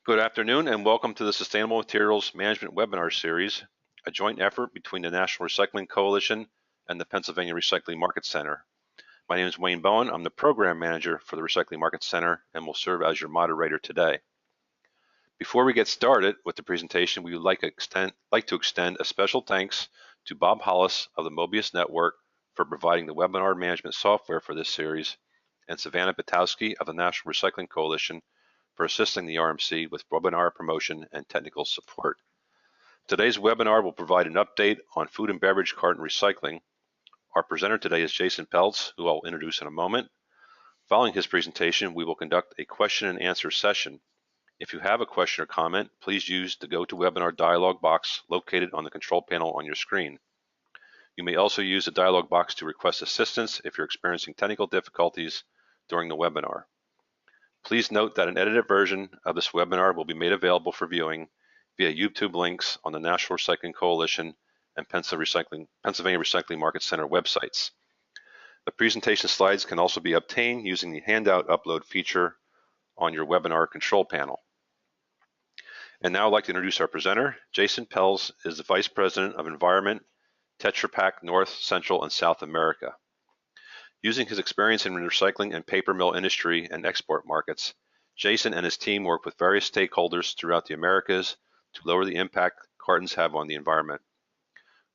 Good afternoon and welcome to the Sustainable Materials Management Webinar Series, a joint effort between the National Recycling Coalition and the Pennsylvania Recycling Market Center. My name is Wayne Bowen. I'm the Program Manager for the Recycling Market Center and will serve as your moderator today. Before we get started with the presentation, we would like to extend a special thanks to Bob Hollis of the Mobius Network for providing the webinar management software for this series, and Savannah Batowski of the National Recycling Coalition for assisting the RMC with webinar promotion and technical support. Today's webinar will provide an update on food and beverage carton recycling. Our presenter today is Jason Pelz, who I'll introduce in a moment. Following his presentation, we will conduct a question and answer session. If you have a question or comment, please use the GoToWebinar dialog box located on the control panel on your screen. You may also use the dialog box to request assistance if you're experiencing technical difficulties during the webinar. Please note that an edited version of this webinar will be made available for viewing via YouTube links on the National Recycling Coalition and Pennsylvania Recycling Market Center websites. The presentation slides can also be obtained using the handout upload feature on your webinar control panel. And now I'd like to introduce our presenter. Jason Pelz is the Vice President of Environment, Tetra Pak North, Central, and South America. Using his experience in recycling and paper mill industry and export markets, Jason and his team work with various stakeholders throughout the Americas to lower the impact cartons have on the environment.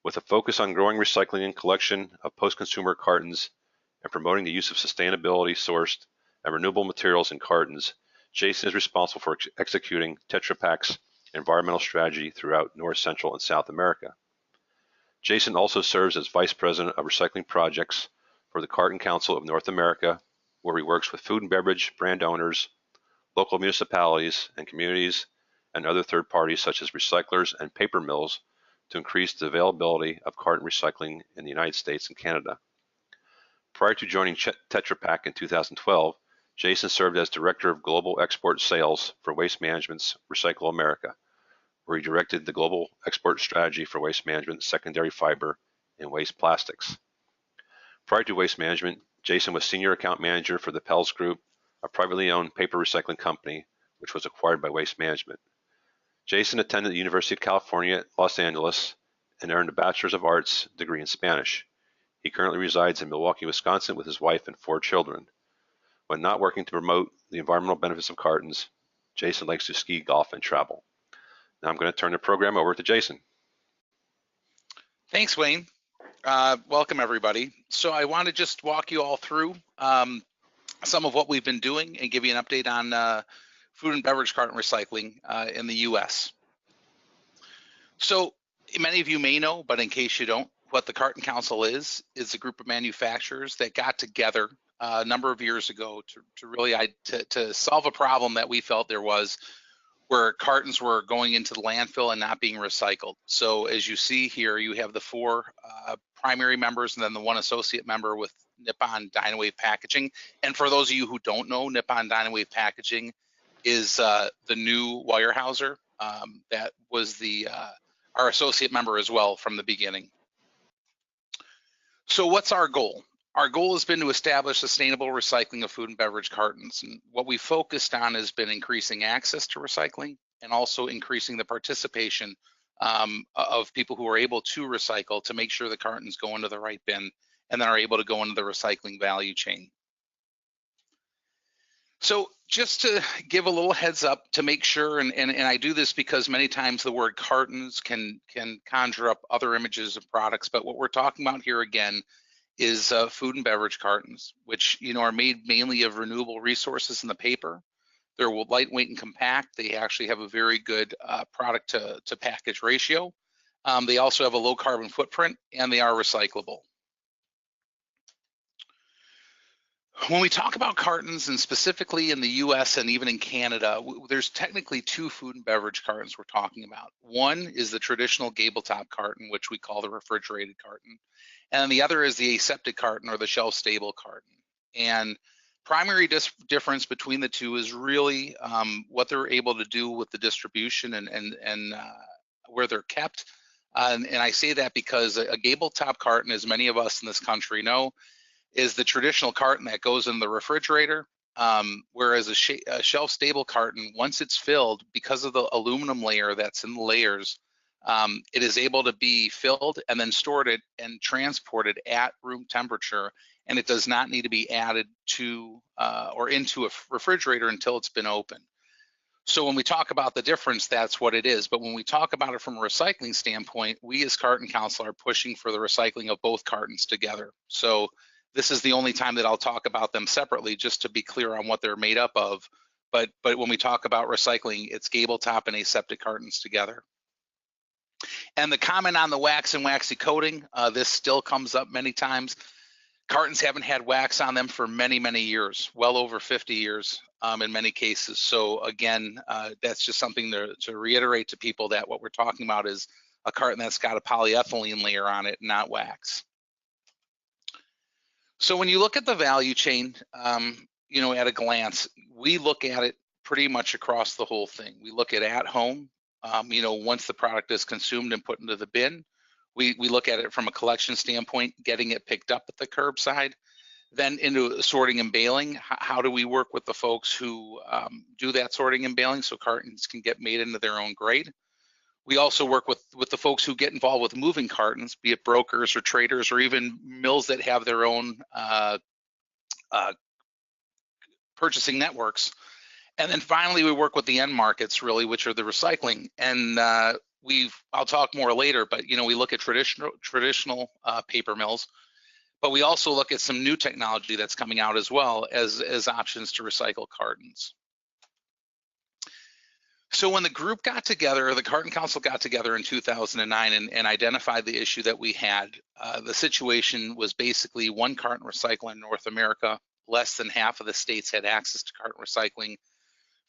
With a focus on growing recycling and collection of post-consumer cartons and promoting the use of sustainability sourced and renewable materials in cartons, Jason is responsible for executing Tetra Pak's environmental strategy throughout North, Central, and South America. Jason also serves as Vice President of Recycling Projects for the Carton Council of North America, where he works with food and beverage brand owners, local municipalities and communities, and other third parties such as recyclers and paper mills to increase the availability of carton recycling in the United States and Canada. Prior to joining Tetra Pak in 2012, Jason served as Director of Global Export Sales for Waste Management's Recycle America, where he directed the global export strategy for waste management, secondary fiber, and waste plastics. Prior to Waste Management, Jason was Senior Account Manager for the Pelz Group, a privately owned paper recycling company, which was acquired by Waste Management. Jason attended the University of California at Los Angeles and earned a Bachelor's of Arts degree in Spanish. He currently resides in Milwaukee, Wisconsin with his wife and 4 children. When not working to promote the environmental benefits of cartons, Jason likes to ski, golf, and travel. Now I'm going to turn the program over to Jason. Thanks, Wayne. Welcome, everybody. So I want to just walk you all through some of what we've been doing and give you an update on food and beverage carton recycling in the U.S. So many of you may know, but in case you don't, what the Carton Council is a group of manufacturers that got together a number of years ago to really solve a problem that we felt there was, where cartons were going into the landfill and not being recycled. So as you see here, you have the 4 primary members and then the 1 associate member with Nippon Dynawave Packaging. And for those of you who don't know, Nippon Dynawave Packaging is the new Weyerhaeuser that was our associate member as well from the beginning. So what's our goal? Our goal has been to establish sustainable recycling of food and beverage cartons. And what we focused on has been increasing access to recycling and also increasing the participation of people who are able to recycle to make sure the cartons go into the right bin and then are able to go into the recycling value chain. So just to give a little heads up to make sure, and I do this because many times the word cartons can conjure up other images of products, but what we're talking about here again is food and beverage cartons, which are made mainly of renewable resources in the paper. They're lightweight and compact. They actually have a very good product to package ratio. They also have a low carbon footprint and they are recyclable. When we talk about cartons, and specifically in the US and even in Canada, there's technically 2 food and beverage cartons we're talking about. One is the traditional gable top carton, which we call the refrigerated carton. And the other is the aseptic carton or the shelf stable carton. And primary difference between the 2 is really what they're able to do with the distribution and where they're kept. And I say that because a gable top carton, as many of us in this country know, is the traditional carton that goes in the refrigerator Whereas a shelf-stable carton, once it's filled, because of the aluminum layer that's in the layers, it is able to be filled and then stored it and transported at room temperature, and it does not need to be added to or into a refrigerator until it's been opened. So when we talk about the difference, that's what it is. But when we talk about it from a recycling standpoint, we as Carton Council are pushing for the recycling of both cartons together. So this is the only time that I'll talk about them separately, just to be clear on what they're made up of. But when we talk about recycling, it's gable top and aseptic cartons together. And the comment on the wax and waxy coating, this still comes up many times. Cartons haven't had wax on them for many, many years, well over 50 years in many cases. So again, that's just something to reiterate to people, that what we're talking about is a carton that's got a polyethylene layer on it, not wax. So when you look at the value chain, you know, at a glance, we look at it pretty much across the whole thing. We look at home, you know, once the product is consumed and put into the bin. We look at it from a collection standpoint, getting it picked up at the curbside, then into sorting and baling. How do we work with the folks who do that sorting and baling so cartons can get made into their own grade? We also work with the folks who get involved with moving cartons, be it brokers or traders or even mills that have their own purchasing networks. And then finally, we work with the end markets, really, which are the recycling. And I'll talk more later, but you know, we look at traditional paper mills, but we also look at some new technology that's coming out as well as options to recycle cartons. So when the group got together, the Carton Council got together in 2009 and identified the issue that we had. The situation was basically one carton recycler in North America. Less than half of the states had access to carton recycling.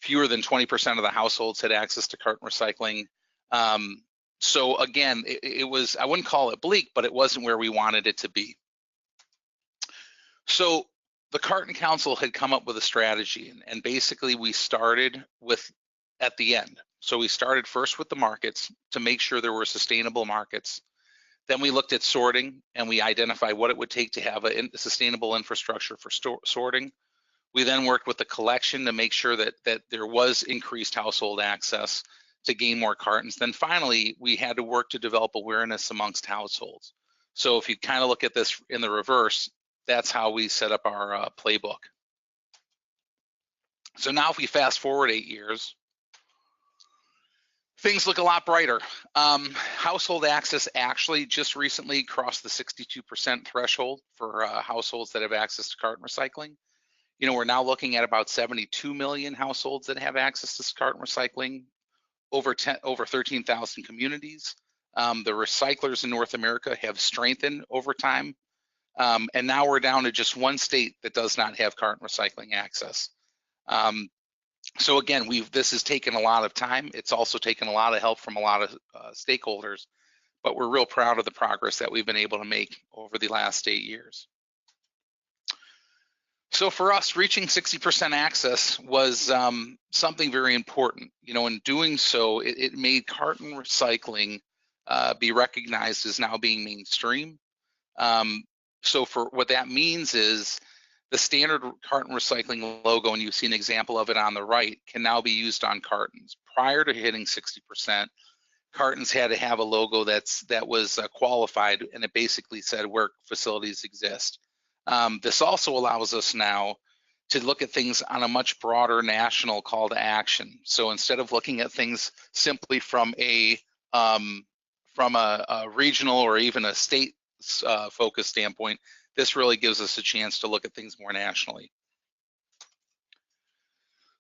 Fewer than 20% of the households had access to carton recycling. So again, it was, I wouldn't call it bleak, but it wasn't where we wanted it to be. So the Carton Council had come up with a strategy, and basically we started with at the end. So we started first with the markets to make sure there were sustainable markets. Then we looked at sorting, and we identified what it would take to have a sustainable infrastructure for sorting. We then worked with the collection to make sure that there was increased household access to gain more cartons. Then finally, we had to work to develop awareness amongst households. So if you kind of look at this in the reverse, that's how we set up our playbook. So now if we fast forward 8 years, things look a lot brighter. Household access actually just recently crossed the 62% threshold for households that have access to carton recycling. You know, we're now looking at about 72 million households that have access to carton recycling, over 13,000 communities. The recyclers in North America have strengthened over time. And now we're down to just one state that does not have carton recycling access. So again, this has taken a lot of time. It's also taken a lot of help from a lot of stakeholders, but we're real proud of the progress that we've been able to make over the last 8 years. So for us, reaching 60% access was something very important. You know, in doing so, it made carton recycling be recognized as now being mainstream. So for what that means is the standard carton recycling logo, and you see an example of it on the right, can now be used on cartons. Prior to hitting 60%, cartons had to have a logo that was qualified, and it basically said where facilities exist. This also allows us now to look at things on a much broader national call to action. So instead of looking at things simply from a regional or even a state focus standpoint, this really gives us a chance to look at things more nationally.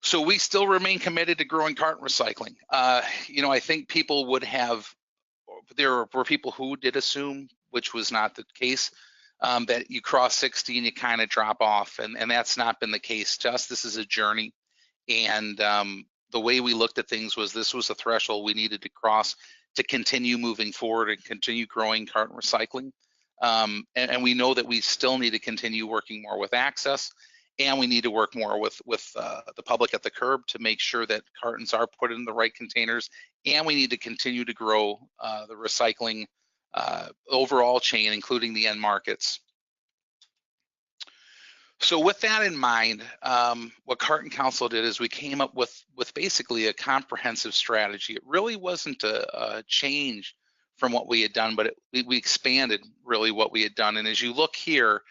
So we still remain committed to growing carton recycling. You know, I think people would have, there were people who did assume, which was not the case, that you cross 60 and you kind of drop off, and that's not been the case to us. This is a journey, and the way we looked at things was this was a threshold we needed to cross to continue moving forward and continue growing carton recycling. And we know that we still need to continue working more with access, and we need to work more with the public at the curb to make sure that cartons are put in the right containers, and we need to continue to grow the recycling overall chain, including the end markets. So with that in mind, what Carton Council did is we came up with basically a comprehensive strategy. It really wasn't a change from what we had done, but we expanded really what we had done. And as you look here,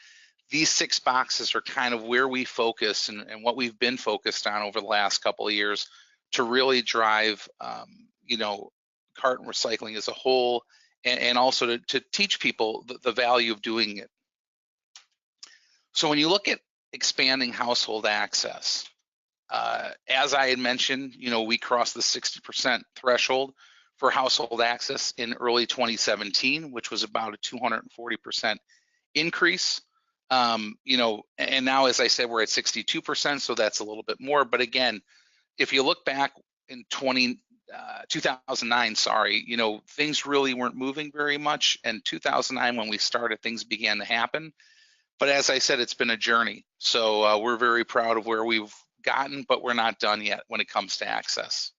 these 6 boxes are kind of where we focus and what we've been focused on over the last couple of years to really drive, you know, carton recycling as a whole, and also to teach people the value of doing it. So when you look at expanding household access, as I had mentioned, you know, we crossed the 60% threshold for household access in early 2017, which was about a 240% increase. You know, and now, as I said, we're at 62%, so that's a little bit more. But again, if you look back in 2009, sorry, you know, things really weren't moving very much. And 2009, when we started, things began to happen. But as I said, it's been a journey. So we're very proud of where we've gotten, but we're not done yet when it comes to access.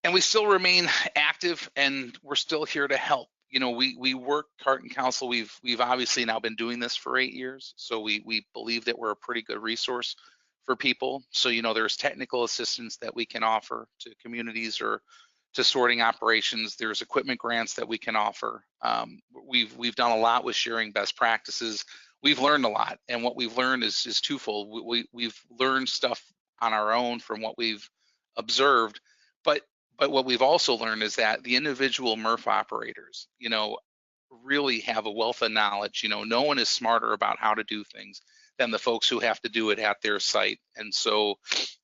And we still remain active, and we're still here to help. You know, we work Carton Council. We've obviously now been doing this for 8 years, so we believe that we're a pretty good resource for people. So, you know, there's technical assistance that we can offer to communities or to sorting operations. There's equipment grants that we can offer. We've done a lot with sharing best practices. We've learned a lot, and what we've learned is twofold. We've learned stuff on our own from what we've observed, but what we've also learned is that the individual MRF operators, you know, really have a wealth of knowledge. You know, no one is smarter about how to do things than the folks who have to do it at their site. And so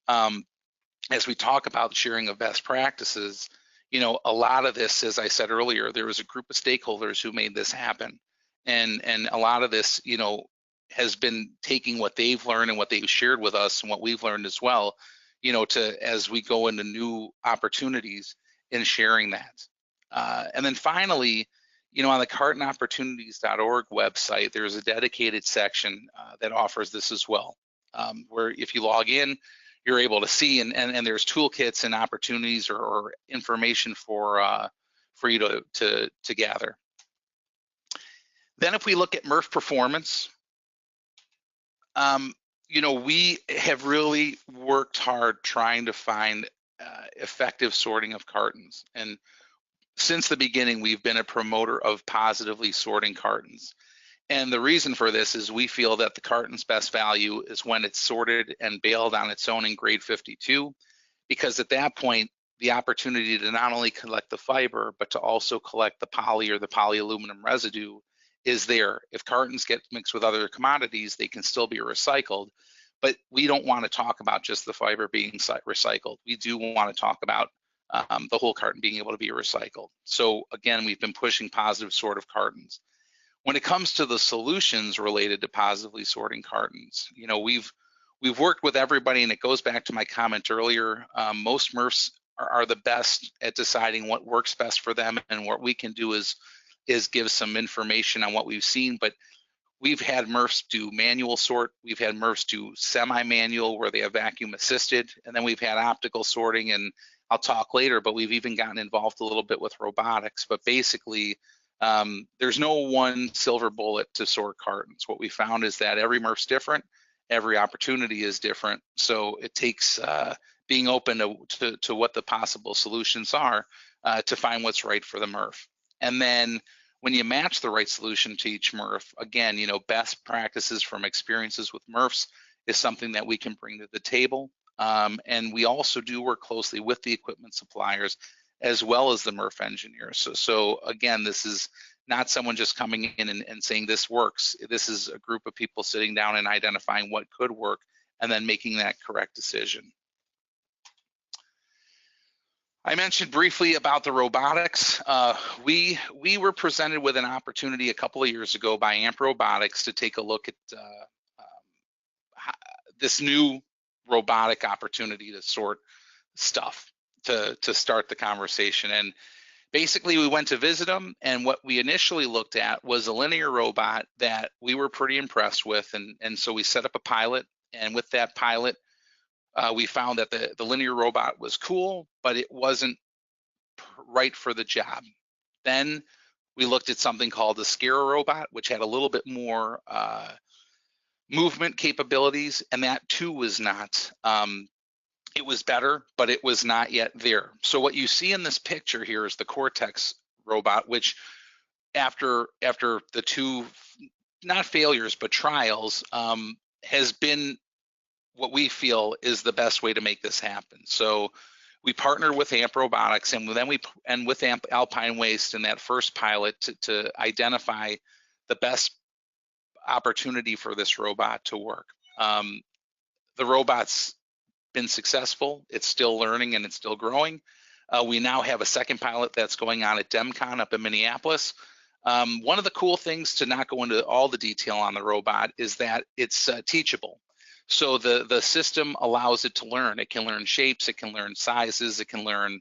as we talk about sharing of best practices, you know, a lot of this, as I said earlier, there was a group of stakeholders who made this happen. And a lot of this, you know, has been taking what they've learned and what they've shared with us and what we've learned as well, you know, as we go into new opportunities in sharing that. And then finally, you know, on the cartonopportunities.org website, there's a dedicated section that offers this as well, where if you log in, you're able to see, and there's toolkits and opportunities or information for you to gather. Then if we look at MRF performance, you know, we have really worked hard trying to find effective sorting of cartons. And since the beginning, we've been a promoter of positively sorting cartons. And the reason for this is we feel that the carton's best value is when it's sorted and baled on its own in grade 52, because at that point, the opportunity to not only collect the fiber, but to also collect the poly or the polyaluminum residue is there. If cartons get mixed with other commodities, they can still be recycled. But we don't want to talk about just the fiber being recycled. We do want to talk about the whole carton being able to be recycled. So again, we've been pushing positive sort of cartons. When it comes to the solutions related to positively sorting cartons, you know, we've worked with everybody, and it goes back to my comment earlier. Most MRFs are the best at deciding what works best for them, and what we can do is give some information on what we've seen. But we've had MRFs do manual sort, we've had MRFs do semi-manual where they have vacuum assisted, and then we've had optical sorting, and I'll talk later, but we've even gotten involved a little bit with robotics. But basically, there's no one silver bullet to sort cartons. What we found is that every MRF's different, every opportunity is different. So it takes being open to what the possible solutions are to find what's right for the MRF. And then when you match the right solution to each MRF, again, you know, best practices from experiences with MRFs is something that we can bring to the table. And we also do work closely with the equipment suppliers as well as the MRF engineers. So again, this is not someone just coming in and saying this works. This is a group of people sitting down and identifying what could work and then making that correct decision. I mentioned briefly about the robotics. We were presented with an opportunity a couple of years ago by AMP Robotics to take a look at this new robotic opportunity to sort stuff to start the conversation. And basically we went to visit them, and what we initially looked at was a linear robot that we were pretty impressed with. And so we set up a pilot, and with that pilot, we found that the linear robot was cool, but it wasn't right for the job. Then we looked at something called the Scare robot, which had a little bit more movement capabilities, and that too was not, it was better, but it was not yet there. So what you see in this picture here is the Cortex robot, which after the two, not failures, but trials, has been what we feel is the best way to make this happen. So we partnered with AMP Robotics, and then with AMP Alpine Waste in that first pilot to identify the best opportunity for this robot to work. The robot's been successful. It's still learning and it's still growing. We now have a second pilot that's going on at DEMCON up in Minneapolis. One of the cool things, to not go into all the detail on the robot, is that it's teachable. So the system allows it to learn. It can learn shapes, it can learn sizes, it can learn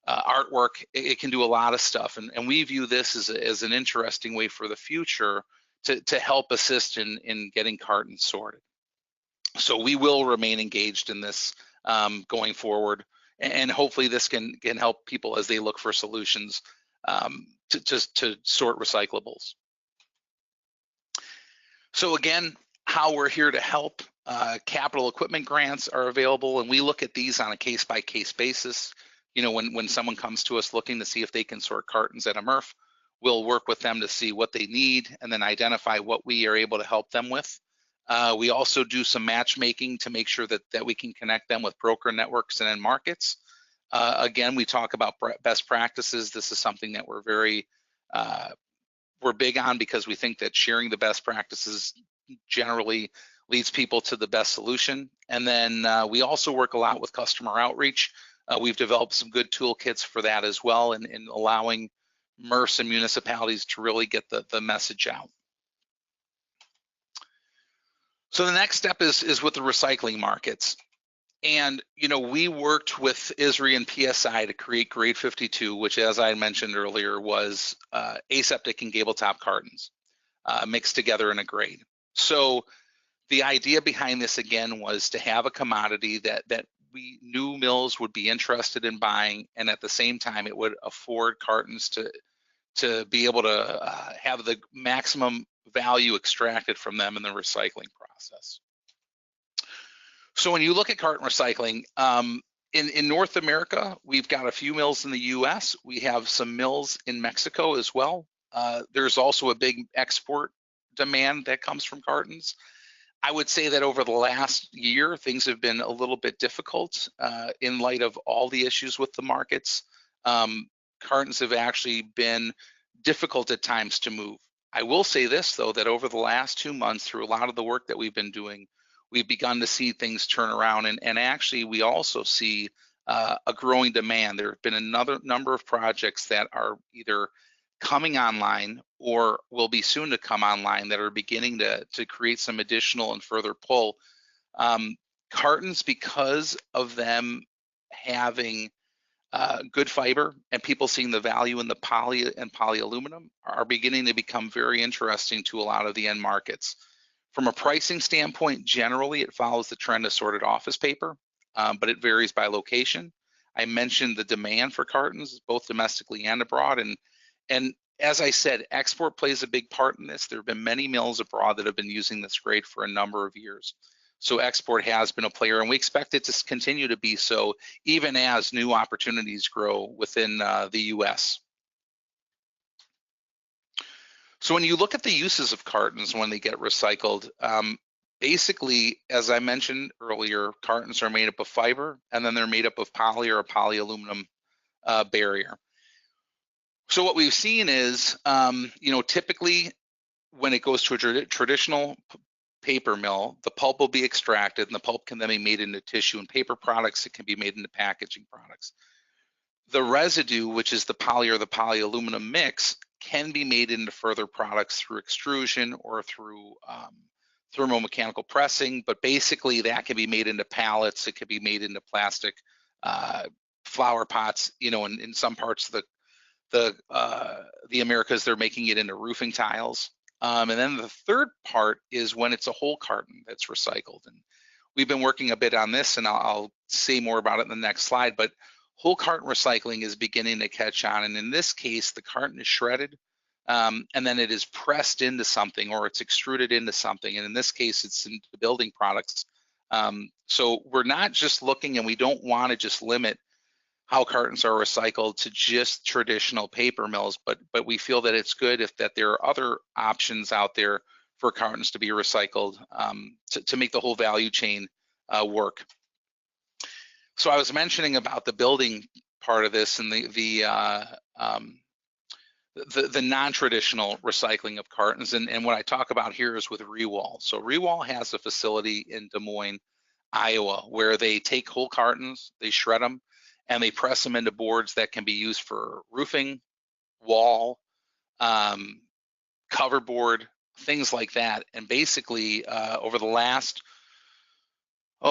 artwork. It can do a lot of stuff. And we view this as an interesting way for the future to help assist in getting cartons sorted. So we will remain engaged in this going forward. And hopefully this can help people as they look for solutions to sort recyclables. So again, how we're here to help. Capital equipment grants are available, and we look at these on a case-by-case basis. You know, when someone comes to us looking to see if they can sort cartons at a MRF, we'll work with them to see what they need and then identify what we are able to help them with. We also do some matchmaking to make sure that we can connect them with broker networks and end markets. Again, we talk about best practices. This is something that we're big on, because we think that sharing the best practices generally leads people to the best solution. And then we also work a lot with customer outreach. We've developed some good toolkits for that as well, in allowing MRFs and municipalities to really get the message out. So the next step is with the recycling markets. And, you know, we worked with ISRI and PSI to create Grade 52, which, as I mentioned earlier, was aseptic and gable top cartons mixed together in a grade. So the idea behind this, again, was to have a commodity that we knew mills would be interested in buying, and at the same time it would afford cartons to be able to have the maximum value extracted from them in the recycling process. So when you look at carton recycling, in North America, we've got a few mills in the U.S. We have some mills in Mexico as well. There's also a big export demand that comes from cartons. I would say that over the last year, things have been a little bit difficult in light of all the issues with the markets. Cartons have actually been difficult at times to move. I will say this, though, that over the last 2 months, through a lot of the work that we've been doing, we've begun to see things turn around. And actually, we also see a growing demand. There have been another number of projects that are either coming online or will be soon to come online that are beginning to create some additional and further pull. Cartons, because of them having good fiber and people seeing the value in the poly and polyaluminum, are beginning to become very interesting to a lot of the end markets. From a pricing standpoint, generally it follows the trend of sorted office paper, but it varies by location. I mentioned the demand for cartons, both domestically and abroad, and as I said, export plays a big part in this. There have been many mills abroad that have been using this grade for a number of years. So export has been a player, and we expect it to continue to be so, even as new opportunities grow within the U.S. So when you look at the uses of cartons when they get recycled, basically, as I mentioned earlier, cartons are made up of fiber, and then they're made up of poly or a polyaluminum barrier. So what we've seen is, you know, typically when it goes to a traditional paper mill, the pulp will be extracted, and the pulp can then be made into tissue and paper products. It can be made into packaging products. The residue, which is the poly or the polyaluminum mix, can be made into further products through extrusion or through thermomechanical pressing, but basically that can be made into pallets. It can be made into plastic flower pots. You know, in some parts of the Americas, they're making it into roofing tiles. And then the third part is when it's a whole carton that's recycled. And we've been working a bit on this, and I'll say more about it in the next slide, but whole carton recycling is beginning to catch on. And in this case, the carton is shredded. and then it is pressed into something, or it's extruded into something. And in this case, it's into building products. So we're not just looking, and we don't want to just limit how cartons are recycled to just traditional paper mills, but we feel that it's good that there are other options out there for cartons to be recycled, to make the whole value chain work. So I was mentioning about the building part of this and the non-traditional recycling of cartons, and what I talk about here is with Rewall. So Rewall has a facility in Des Moines, Iowa, where they take whole cartons, they shred them, and they press them into boards that can be used for roofing, wall, cover board, things like that. And basically, over the last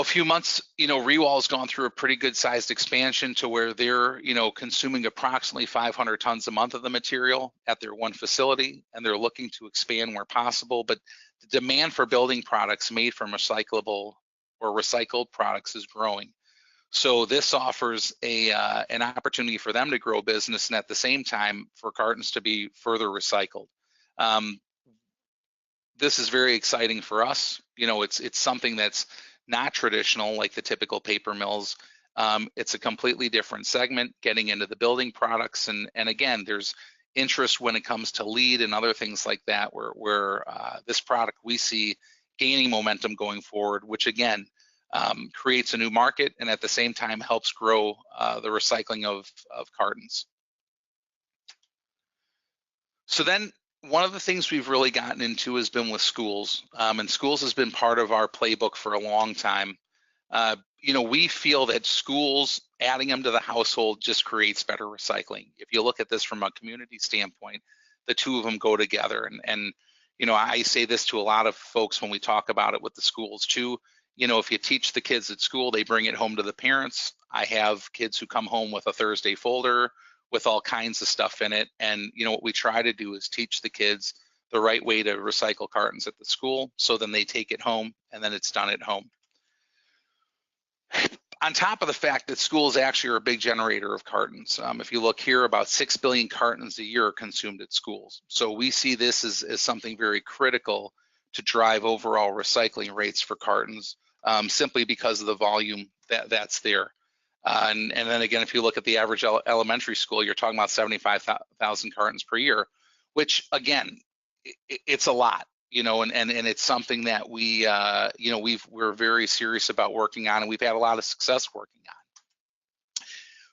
few months, Rewall has gone through a pretty good sized expansion to where they're, consuming approximately 500 tons a month of the material at their one facility, and they're looking to expand where possible. But the demand for building products made from recyclable or recycled products is growing. So this offers an opportunity for them to grow business, and at the same time for cartons to be further recycled. This is very exciting for us. It's something that's not traditional like the typical paper mills. It's a completely different segment, getting into the building products, and again, there's interest when it comes to lead and other things like that, where this product we see gaining momentum going forward, which again creates a new market and at the same time helps grow the recycling of cartons. So then one of the things we've really gotten into has been with schools, and schools has been part of our playbook for a long time. We feel that schools, adding them to the household just creates better recycling. If you look at this from a community standpoint, the two of them go together. And I say this to a lot of folks when we talk about it with the schools too. If you teach the kids at school, they bring it home to the parents. I have kids who come home with a Thursday folder with all kinds of stuff in it. And what we try to do is teach the kids the right way to recycle cartons at the school, so then they take it home and then it's done at home. On top of the fact that schools actually are a big generator of cartons. If you look here, about 6 billion cartons a year are consumed at schools. So we see this as something very critical to drive overall recycling rates for cartons, simply because of the volume that's there. And then again, if you look at the average elementary school, you're talking about 75,000 cartons per year, which again, it's a lot, and it's something that we're very serious about working on, and we've had a lot of success working on.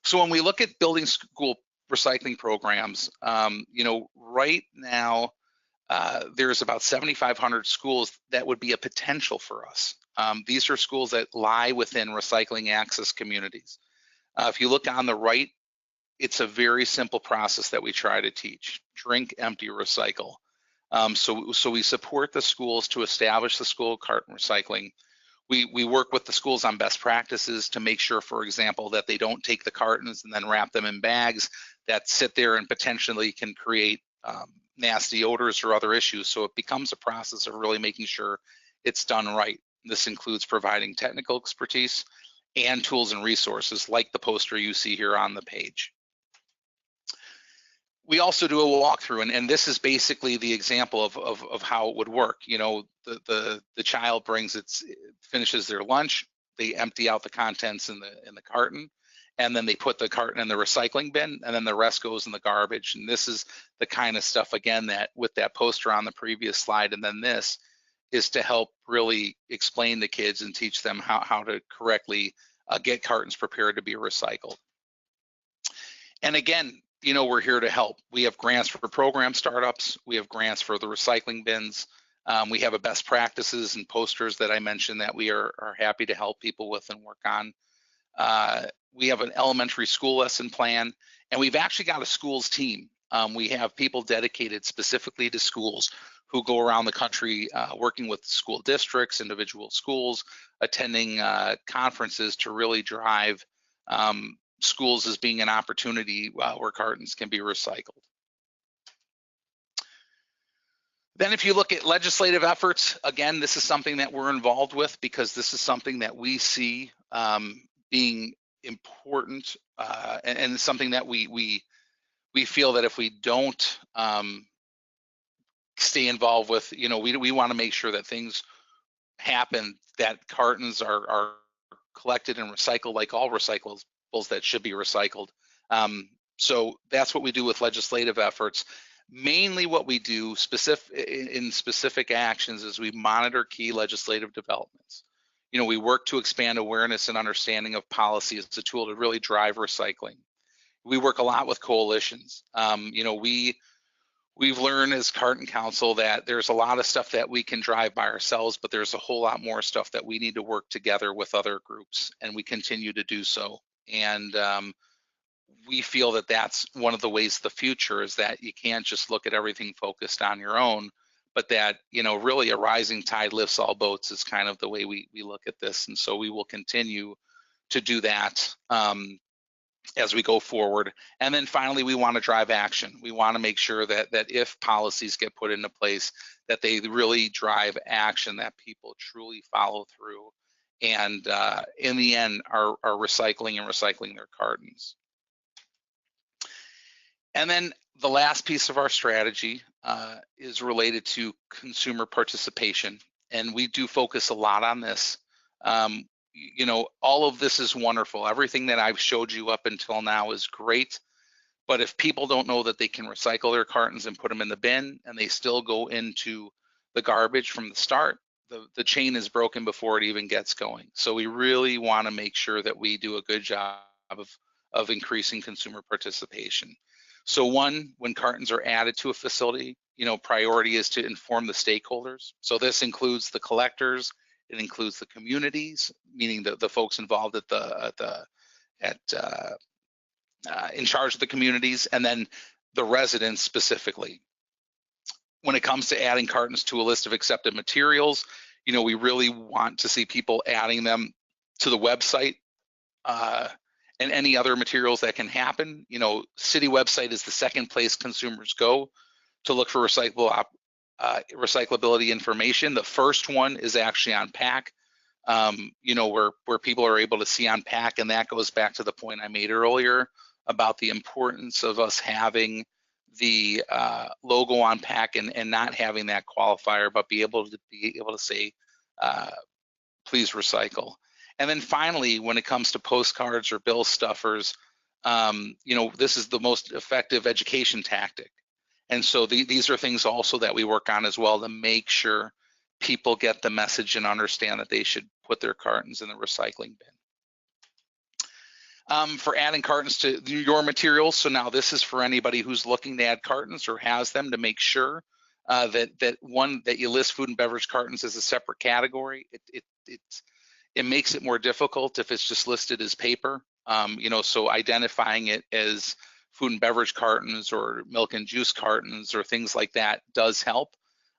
So when we look at building school recycling programs, right now, there's about 7,500 schools that would be a potential for us. These are schools that lie within recycling access communities. If you look on the right, it's a very simple process that we try to teach: drink, empty, recycle. So we support the schools to establish the school carton recycling. We work with the schools on best practices to make sure, for example, that they don't take the cartons and then wrap them in bags that sit there and potentially can create nasty odors or other issues. So it becomes a process of really making sure it's done right. This includes providing technical expertise and tools and resources like the poster you see here on the page. We also do a walkthrough, and this is basically the example of how it would work. The child finishes their lunch, they empty out the contents in the carton, and then they put the carton in the recycling bin, and then the rest goes in the garbage. And this is the kind of stuff, again, that with that poster on the previous slide, and then this is to help really explain to kids and teach them how to correctly get cartons prepared to be recycled. And again, we're here to help. We have grants for program startups. We have grants for the recycling bins. We have a best practices and posters that I mentioned that we are happy to help people with and work on. We have an elementary school lesson plan, and we've actually got a schools team. We have people dedicated specifically to schools who go around the country working with school districts, individual schools, attending conferences to really drive schools as being an opportunity where cartons can be recycled. Then if you look at legislative efforts, again, this is something that we're involved with because this is something that we see being important and something that we feel that if we don't stay involved with, we want to make sure that things happen, that cartons are collected and recycled like all recyclables that should be recycled. So that's what we do with legislative efforts. Mainly what we do in specific actions is we monitor key legislative developments. We work to expand awareness and understanding of policy as a tool to really drive recycling. We work a lot with coalitions. We've learned as Carton Council that there's a lot of stuff that we can drive by ourselves, but there's a whole lot more stuff that we need to work together with other groups, and we continue to do so. And we feel that that's one of the ways of the future, is that you can't just look at everything focused on your own, but that, really a rising tide lifts all boats is kind of the way we look at this. And so we will continue to do that as we go forward. And then finally, we want to drive action. We want to make sure that if policies get put into place, that they really drive action, that people truly follow through, and in the end are recycling their cartons. And then the last piece of our strategy is related to consumer participation. And we do focus a lot on this. All of this is wonderful. Everything that I've showed you up until now is great. But if people don't know that they can recycle their cartons and put them in the bin, and they still go into the garbage from the start, the chain is broken before it even gets going. So we really want to make sure that we do a good job of increasing consumer participation. So one, when cartons are added to a facility, priority is to inform the stakeholders. So this includes the collectors, it includes the communities, meaning the folks involved in charge of the communities, and then the residents specifically. When it comes to adding cartons to a list of accepted materials, we really want to see people adding them to the website and any other materials that can happen. City website is the second place consumers go to look for recyclability information. The first one is actually on pack, where people are able to see on pack, and that goes back to the point I made earlier about the importance of us having the logo on pack and not having that qualifier, but be able to say, please recycle. And then finally, when it comes to postcards or bill stuffers, this is the most effective education tactic. And so these are things also that we work on as well to make sure people get the message and understand that they should put their cartons in the recycling bin. For adding cartons to your materials, so now this is for anybody who's looking to add cartons or has them, to make sure that you list food and beverage cartons as a separate category. It makes it more difficult if it's just listed as paper. So identifying it as food and beverage cartons or milk and juice cartons or things like that does help.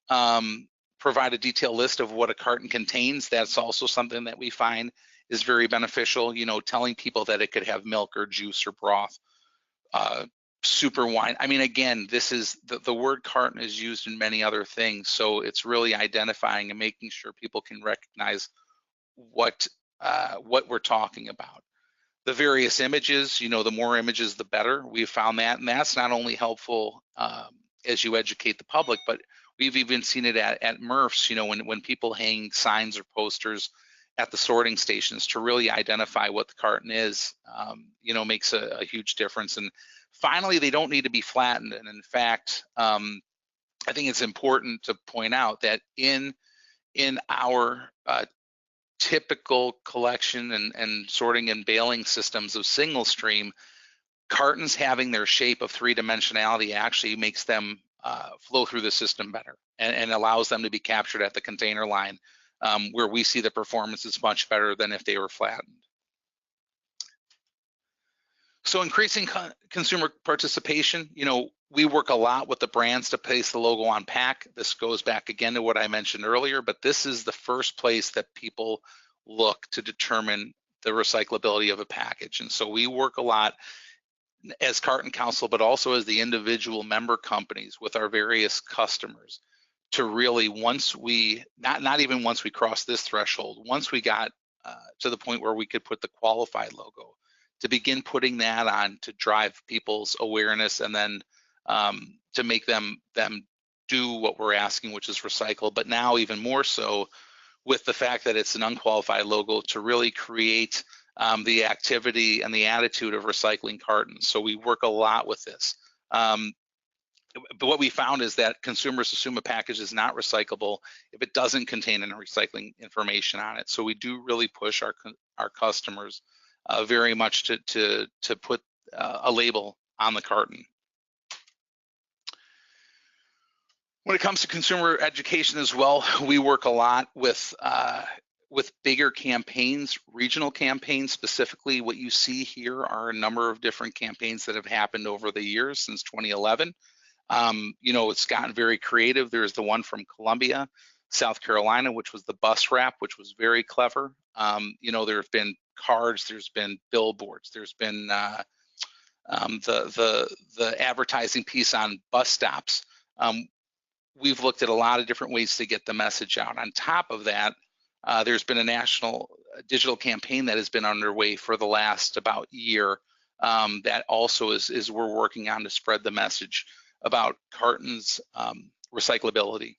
Provide a detailed list of what a carton contains. That's also something that we find is very beneficial. Telling people that it could have milk or juice or broth, super wine. I mean, again, this is the word carton is used in many other things. So it's really identifying and making sure people can recognize what we're talking about. The various images, the more images, the better. We've found that, and that's not only helpful as you educate the public, but we've even seen it at MRFs, when people hang signs or posters at the sorting stations to really identify what the carton is, makes a huge difference. And finally, they don't need to be flattened. And in fact, I think it's important to point out that in our typical collection and sorting and baling systems of single stream, cartons having their shape of three-dimensionality actually makes them flow through the system better and allows them to be captured at the container line, where we see the performance is much better than if they were flattened. So increasing consumer participation, we work a lot with the brands to place the logo on pack. This goes back again to what I mentioned earlier, but this is the first place that people look to determine the recyclability of a package. And so we work a lot as Carton Council, but also as the individual member companies with our various customers to really, once we, not even once we crossed this threshold, once we got to the point where we could put the qualified logo, to begin putting that on to drive people's awareness, and then to make them do what we're asking, which is recycle, but now even more so with the fact that it's an unqualified logo to really create the activity and the attitude of recycling cartons. So we work a lot with this. But what we found is that consumers assume a package is not recyclable if it doesn't contain any recycling information on it. So we do really push our customers very much to put a label on the carton. When it comes to consumer education as well, we work a lot with bigger campaigns, regional campaigns. Specifically, what you see here are a number of different campaigns that have happened over the years since 2011. You know, it's gotten very creative. There's the one from Columbia, South Carolina, which was the bus wrap, which was very clever. You know, there have been cards, there's been billboards, there's been the advertising piece on bus stops. We've looked at a lot of different ways to get the message out. On top of that, there's been a national digital campaign that has been underway for the last about year that also is we're working on to spread the message about cartons recyclability.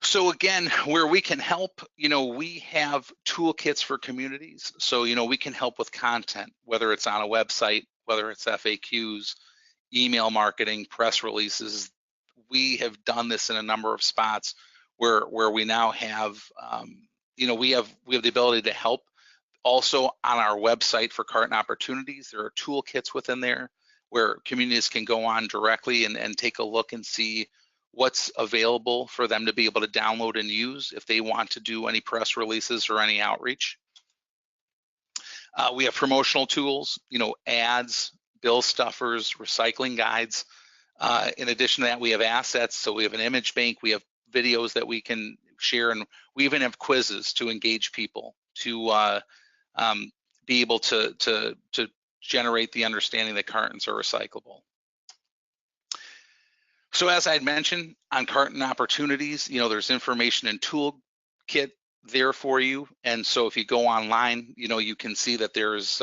So again, where we can help, you know, we have toolkits for communities. So, you know, we can help with content, whether it's on a website, whether it's FAQs, email marketing, press releases. We have done this in a number of spots where we now have, you know, we have the ability to help. Also on our website for Carton Opportunities, there are toolkits within there where communities can go on directly and take a look and see what's available for them to be able to download and use if they want to do any press releases or any outreach. We have promotional tools, you know, ads, bill stuffers, recycling guides. In addition to that, we have assets. So we have an image bank, we have videos that we can share, and we even have quizzes to engage people to be able to generate the understanding that cartons are recyclable. So as I had mentioned on Carton Opportunities, you know, there's information and toolkit there for you. And so if you go online, you know, you can see that there's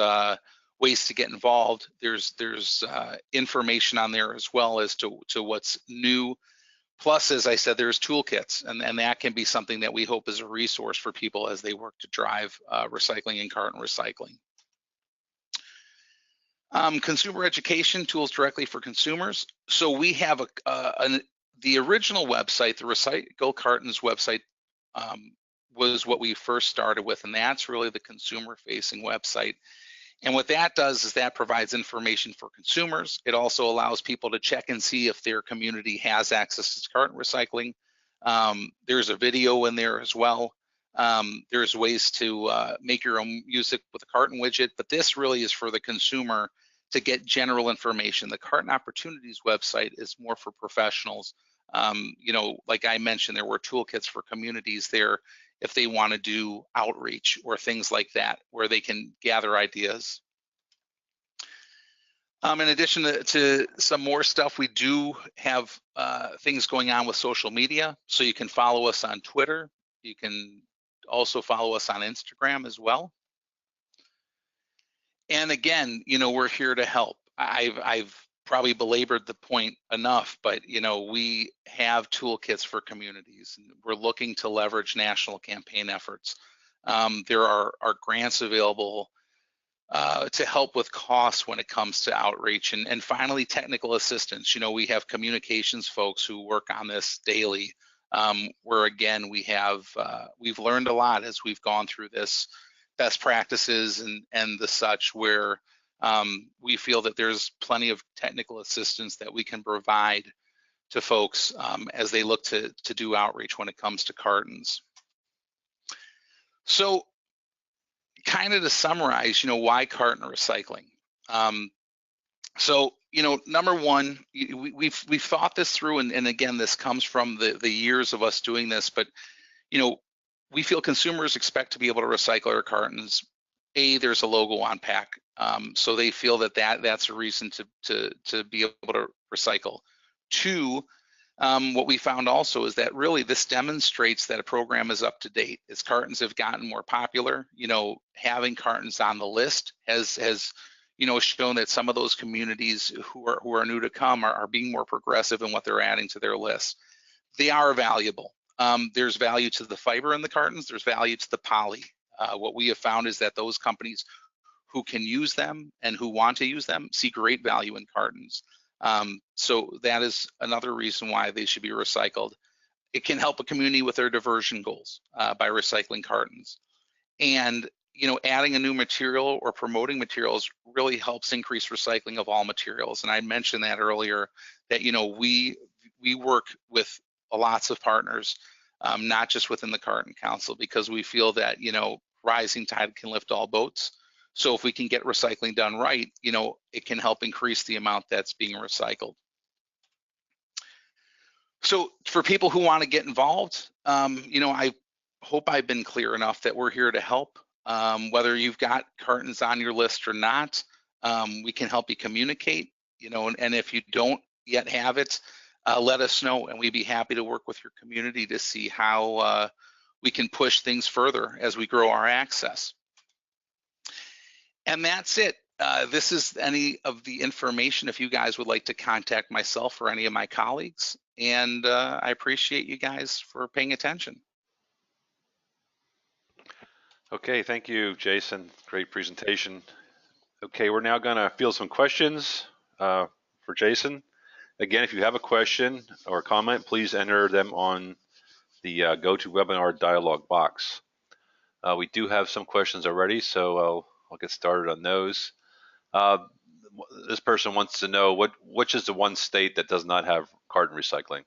ways to get involved. There's information on there as well as to what's new. Plus, as I said, there's toolkits, and that can be something that we hope is a resource for people as they work to drive recycling and carton recycling. Consumer education tools directly for consumers. So we have the original website, the Recycle Cartons website, was what we first started with, and that's really the consumer-facing website. And what that does is that provides information for consumers. It also allows people to check and see if their community has access to carton recycling. There's a video in there as well. There's ways to make your own music with a carton widget, but this really is for the consumer to get general information. The Carton Opportunities website is more for professionals. You know, like I mentioned, there were toolkits for communities there if they want to do outreach or things like that, where they can gather ideas. In addition to some more stuff, we do have things going on with social media. So you can follow us on Twitter. You can also follow us on Instagram as well. And again, you know, we're here to help. I've probably belabored the point enough, but you know, we have toolkits for communities, and we're looking to leverage national campaign efforts. There are grants available to help with costs when it comes to outreach, and finally, technical assistance. You know, we have communications folks who work on this daily. Where again, we've learned a lot as we've gone through this, best practices and the such, where we feel that there's plenty of technical assistance that we can provide to folks as they look to do outreach when it comes to cartons. So kind of to summarize, you know, why carton recycling? So, you know, number one, we've thought this through, and again, this comes from the years of us doing this, but, you know, we feel consumers expect to be able to recycle their cartons. There's a logo on pack, so they feel that's a reason to be able to recycle. Two, what we found also is that really this demonstrates that a program is up to date. As cartons have gotten more popular, you know, having cartons on the list has shown that some of those communities who are new to come are being more progressive in what they're adding to their list. They are valuable. There's value to the fiber in the cartons. There's value to the poly. What we have found is that those companies who can use them and who want to use them see great value in cartons. So that is another reason why they should be recycled. It can help a community with their diversion goals by recycling cartons. And adding a new material or promoting materials really helps increase recycling of all materials. And I mentioned that earlier, that we work with lots of partners, not just within the Carton Council, because we feel that rising tide can lift all boats. So if we can get recycling done right, it can help increase the amount that's being recycled. So for people who want to get involved, I hope I've been clear enough that we're here to help. Whether you've got cartons on your list or not, we can help you communicate, and if you don't yet have it, let us know, and we'd be happy to work with your community to see how we can push things further as we grow our access. And that's it. This is any of the information if you guys would like to contact myself or any of my colleagues. And I appreciate you guys for paying attention. Okay, thank you, Jason. Great presentation. Okay, we're now going to field some questions for Jason. Again, if you have a question or comment, please enter them on the GoToWebinar dialog box. We do have some questions already, so I'll get started on those. This person wants to know which is the one state that does not have carton recycling?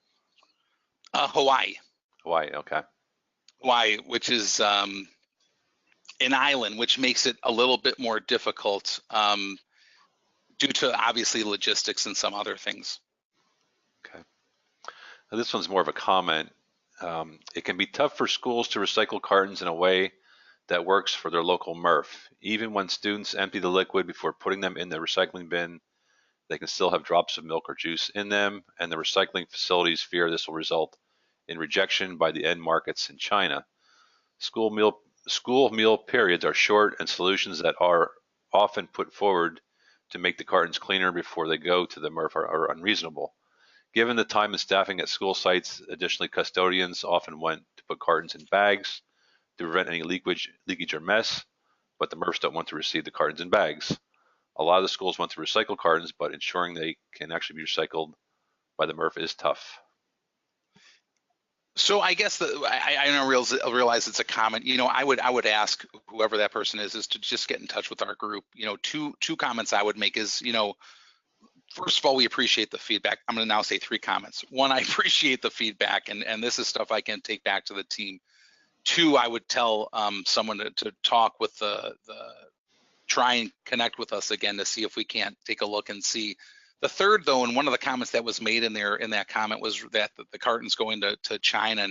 Hawaii. Hawaii, okay. Hawaii, which is an island, which makes it a little bit more difficult due to obviously logistics and some other things. Okay. Now, this one's more of a comment. It can be tough for schools to recycle cartons in a way that works for their local MRF. Even when students empty the liquid before putting them in the recycling bin, they can still have drops of milk or juice in them, and the recycling facilities fear this will result in rejection by the end markets in China. School meal periods are short, and solutions that are often put forward to make the cartons cleaner before they go to the MRF are unreasonable. Given the time and staffing at school sites, additionally, custodians often went to put cartons in bags to prevent any leakage or mess, but the MRFs don't want to receive the cartons in bags. A lot of the schools want to recycle cartons, but ensuring they can actually be recycled by the MRF is tough. So I guess I don't realize it's a comment. I would ask whoever that person is to just get in touch with our group. Two comments I would make is, first of all, we appreciate the feedback. I'm going to now say 3 comments. 1, I appreciate the feedback, and this is stuff I can take back to the team. 2, I would tell someone to talk with try and connect with us again to see if we can't take a look and see. The third, though, and one of the comments that was made in that comment was that the cartons going to China,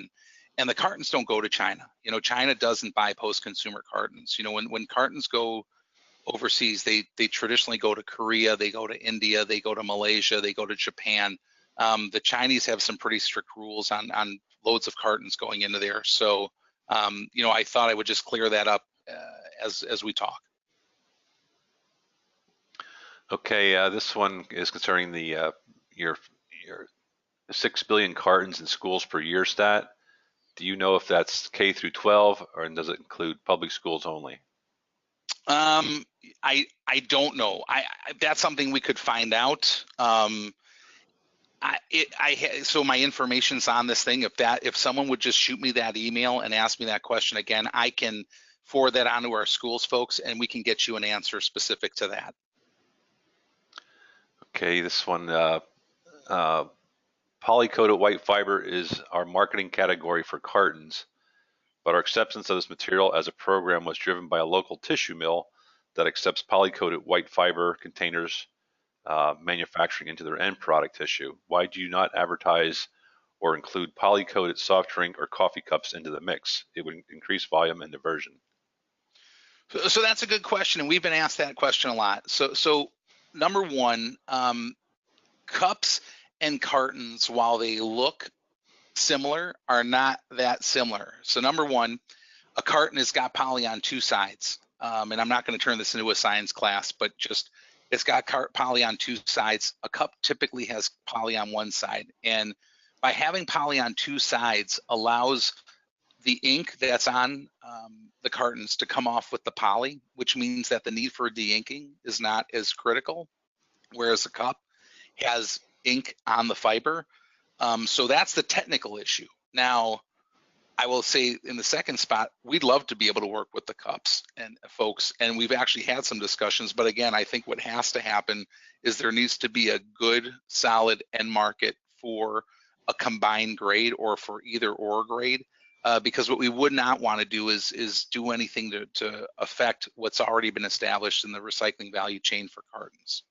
and the cartons don't go to China. China doesn't buy post-consumer cartons. When cartons go overseas, they traditionally go to Korea, they go to India, they go to Malaysia, they go to Japan. The Chinese have some pretty strict rules on loads of cartons going into there. So, I thought I would just clear that up as we talk. Okay, this one is concerning the your 6 billion cartons in schools per year stat. Do you know if that's K through 12, or does it include public schools only? I don't know. That's something we could find out. So my information's on this thing. If someone would just shoot me that email and ask me that question again, I can forward that on to our schools folks, and we can get you an answer specific to that. Okay, this one, poly-coated white fiber is our marketing category for cartons, but our acceptance of this material as a program was driven by a local tissue mill that accepts poly-coated white fiber containers manufacturing into their end product tissue. Why do you not advertise or include poly-coated soft drink or coffee cups into the mix? It would increase volume and diversion. So that's a good question, and we've been asked that question a lot. So number one, cups and cartons, while they look similar, are not that similar. So number one, a carton has got poly on 2 sides. And I'm not going to turn this into a science class, but just It's got poly on two sides. A cup typically has poly on one side, and by having poly on two sides allows the ink that's on the cartons to come off with the poly, which means that the need for de-inking is not as critical, whereas a cup has ink on the fiber. So that's the technical issue. Now, I will say in the second spot, we'd love to be able to work with the cups and folks, and we've actually had some discussions, but again, I think what has to happen is there needs to be a good, solid end market for a combined grade or for either or grade, because what we would not want to do is do anything to affect what's already been established in the recycling value chain for cartons.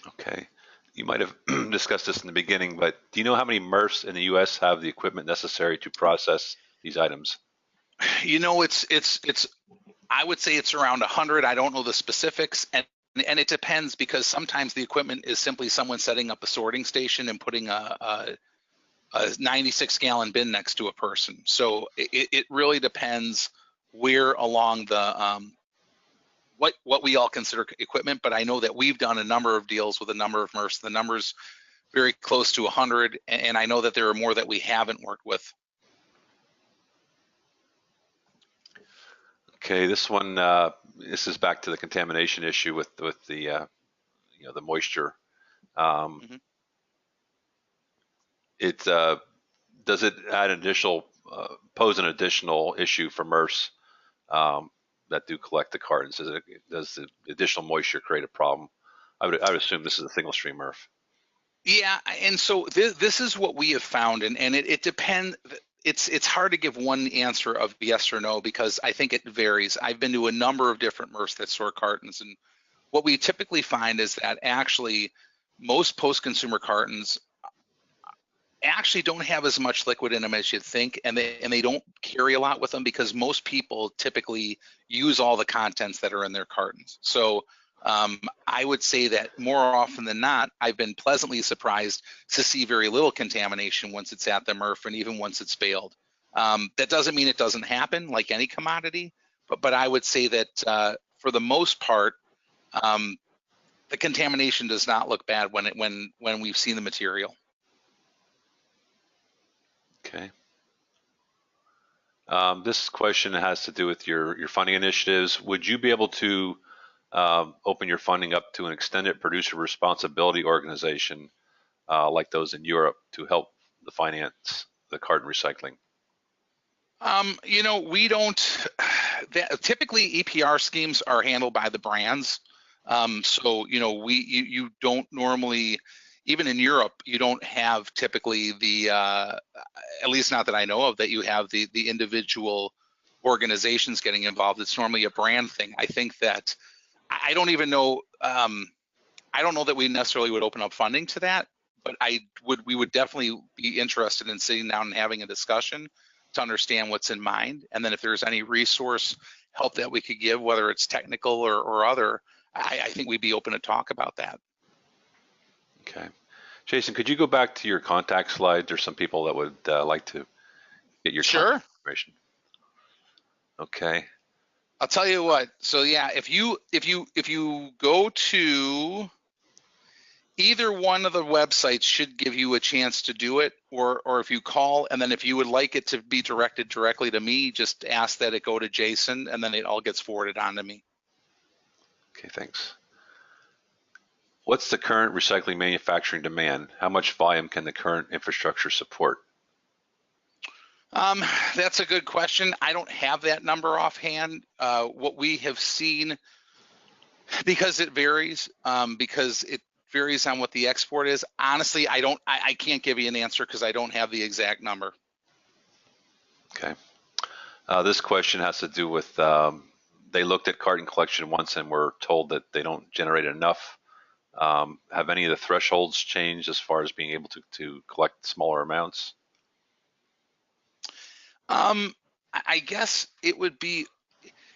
Okay. You might have discussed this in the beginning, but do you know how many MRFs in the U.S. have the equipment necessary to process these items? You know, I would say it's around 100. I don't know the specifics, and it depends, because sometimes the equipment is simply someone setting up a sorting station and putting a 96-gallon bin next to a person. So it really depends where along the what we all consider equipment, but I know that we've done a number of deals with a number of MRFs. The number's very close to 100, and I know that there are more that we haven't worked with. Okay, this one, this is back to the contamination issue with the the moisture. It does it add additional pose an additional issue for MRFs that do collect the cartons? Does the additional moisture create a problem? I would assume this is a single stream MRF. Yeah, and so this is what we have found, and it depends. It's hard to give one answer of yes or no, because I think it varies. I've been to a number of different MRFs that store cartons, and what we typically find is that actually most post-consumer cartons actually don't have as much liquid in them as you'd think, and they don't carry a lot with them, because most people typically use all the contents that are in their cartons. So I would say that more often than not, I've been pleasantly surprised to see very little contamination once it's at the MRF, and even once it's baled. That doesn't mean it doesn't happen like any commodity, but I would say that for the most part, the contamination does not look bad when we've seen the material. Okay. This question has to do with your funding initiatives. Would you be able to open your funding up to an extended producer responsibility organization like those in Europe to help the finance the carton recycling? You know, we don't. Typically, EPR schemes are handled by the brands. So you know, you don't normally. Even in Europe, you don't have typically the, at least not that I know of, that you have the individual organizations getting involved. It's normally a brand thing. I think that, I don't even know, I don't know that we necessarily would open up funding to that, but we would definitely be interested in sitting down and having a discussion to understand what's in mind. And then if there's any resource help that we could give, whether it's technical or other, I think we'd be open to talk about that. Okay. Jason, could you go back to your contact slide? There's some people that would like to get your Sure. information. Okay. I'll tell you what. So yeah, if you go to either one of the websites, should give you a chance to do it, or if you call, and then if you would like it to be directed directly to me, just ask that it go to Jason, and then it all gets forwarded on to me. Okay, thanks. What's the current recycling manufacturing demand? How much volume can the current infrastructure support? That's a good question. I don't have that number offhand. What we have seen, because it varies, on what the export is. Honestly, I can't give you an answer because I don't have the exact number. Okay. This question has to do with, they looked at carton collection once and were told that they don't generate enough. Have any of the thresholds changed as far as being able to collect smaller amounts? I guess it would be,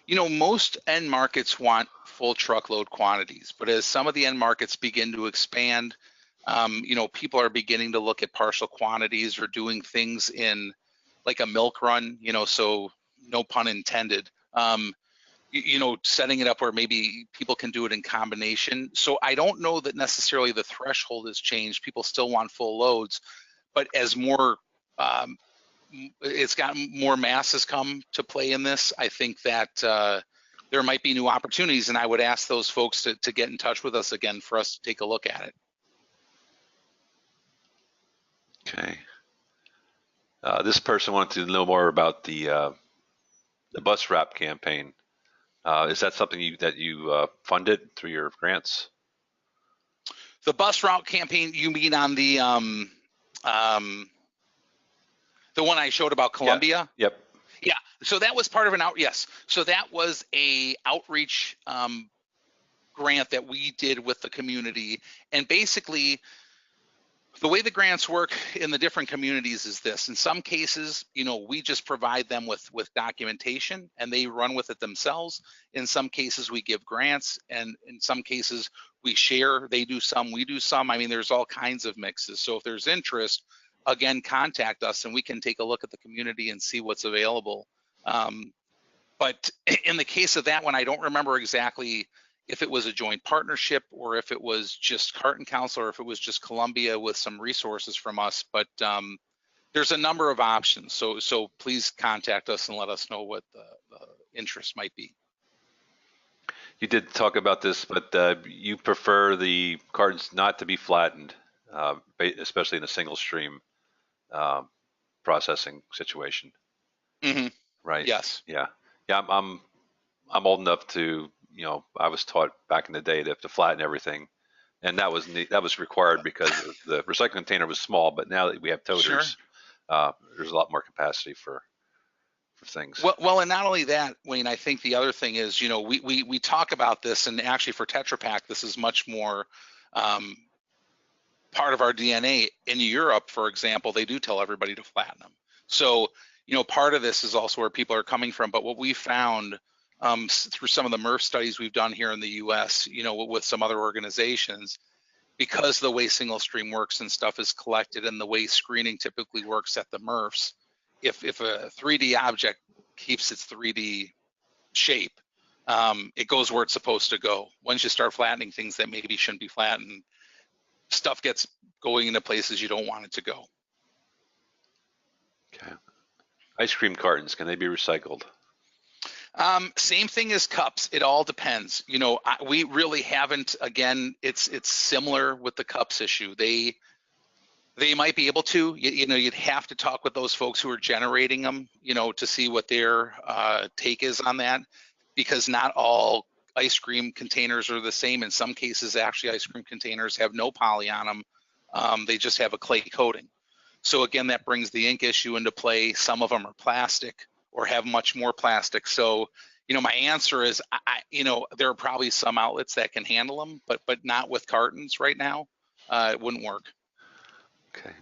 you know, most end markets want full truckload quantities, but as some of the end markets begin to expand, you know, people are beginning to look at partial quantities or doing things in like a milk run, you know, so no pun intended. setting it up where maybe people can do it in combination. So I don't know that necessarily the threshold has changed. People still want full loads, but as more, it's got more masses come to play in this, I think that there might be new opportunities, and I would ask those folks to get in touch with us again for us to take a look at it. Okay. This person wanted to know more about the bus wrap campaign. Is that something that you funded through your grants? The bus route campaign, you mean on the one I showed about Columbia? Yeah. Yep. Yeah. So that was part of an yes. So that was a outreach grant that we did with the community, and basically, the way the grants work in the different communities is this. In some cases, we just provide them with documentation and they run with it themselves. In some cases, we give grants, and in some cases, we share. They do some, we do some. I mean, there's all kinds of mixes. So if there's interest, again, contact us and we can take a look at the community and see what's available. But in the case of that one, I don't remember exactly if it was a joint partnership or if it was just Carton Council or if it was just Columbia with some resources from us, but there's a number of options. So please contact us and let us know what the interest might be. You did talk about this, but you prefer the cartons not to be flattened, especially in a single stream processing situation. Mm-hmm. Right? Yes. Yeah. Yeah. I'm old enough to, I was taught back in the day to flatten everything, and that was required because the recycling container was small. But now that we have toters, sure. There's a lot more capacity for things. Well, and not only that, Wayne, I think the other thing is, we talk about this, and actually for Tetra Pak, this is much more part of our DNA. In Europe, for example, they do tell everybody to flatten them. So, part of this is also where people are coming from. But what we found through some of the MRF studies we've done here in the U.S., with some other organizations, because the way single stream works and stuff is collected and the way screening typically works at the MRFs, if a 3D object keeps its 3D shape, it goes where it's supposed to go. Once you start flattening things that maybe shouldn't be flattened, stuff gets going into places you don't want it to go. Okay. Ice cream cartons, can they be recycled? Same thing as cups. It all depends. We really haven't. Again, it's similar with the cups issue. They might be able to. You'd have to talk with those folks who are generating them, to see what their take is on that, because not all ice cream containers are the same. In some cases, actually, ice cream containers have no poly on them. They just have a clay coating. So again, that brings the ink issue into play. Some of them are plastic or have much more plastic. So, my answer is, there are probably some outlets that can handle them, but not with cartons right now. It wouldn't work. Okay.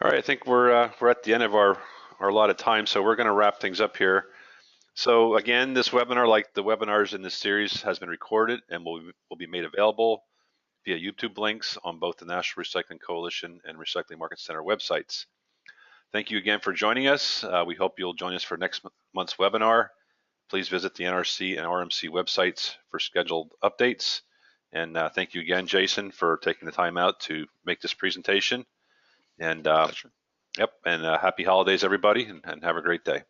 All right. I think we're at the end of our allotted time, so we're going to wrap things up here. So again, this webinar, like the webinars in this series, has been recorded and will be made available via YouTube links on both the National Recycling Coalition and Recycling Market Center websites. Thank you again for joining us. We hope you'll join us for next month's webinar. Please visit the NRC and RMC websites for scheduled updates. And thank you again, Jason, for taking the time out to make this presentation. And yep, and happy holidays, everybody, and have a great day.